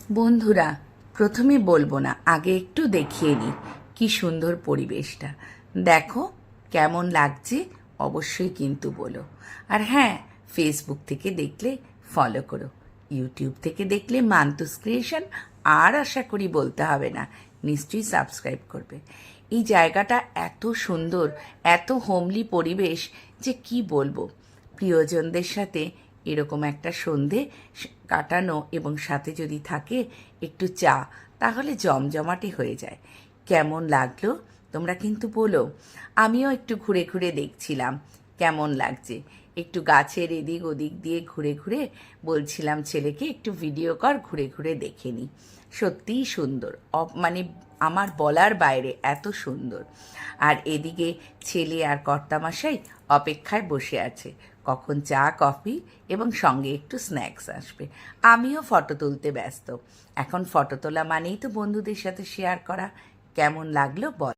বন্ধুরা, প্রথমে বলবো না, আগে একটু দেখিয়ে নিই কি সুন্দর পরিবেশটা। দেখো কেমন লাগছে, অবশ্যই কিন্তু বলো। আর হ্যাঁ, ফেসবুক থেকে দেখলে ফলো করো, ইউটিউব থেকে দেখলে মান্তুস ক্রিয়েশন আর আশা করি বলতে হবে না, নিশ্চয়ই সাবস্ক্রাইব করবে। এই জায়গাটা এত সুন্দর, এত হোমলি পরিবেশ যে কি বলবো। প্রিয়জনদের সাথে এরকম একটা সন্ধে কাটানো এবং সাথে যদি থাকে একটু চা, তাহলে জমজমাটি হয়ে যায়। কেমন লাগলো তোমরা কিন্তু বলো। আমিও একটু ঘুরে ঘুরে দেখছিলাম কেমন লাগছে, একটু গাছের এদিক ওদিক দিয়ে ঘুরে ঘুরে বলছিলাম ছেলেকে একটু ভিডিও কর, ঘুরে ঘুরে দেখে নিই। সত্যিই সুন্দর, মানে আমার বলার বাইরে এত সুন্দর। আর এদিকে ছেলে আর কর্তামশাই অপেক্ষায় বসে আছে কখন চা কফি এবং সঙ্গে একটু স্ন্যাক্স আসবে। আমিও ফটো তুলতে ব্যস্ত। এখন ফটো তোলা মানেই তো বন্ধুদের সাথে শেয়ার করা। কেমন লাগলো বল।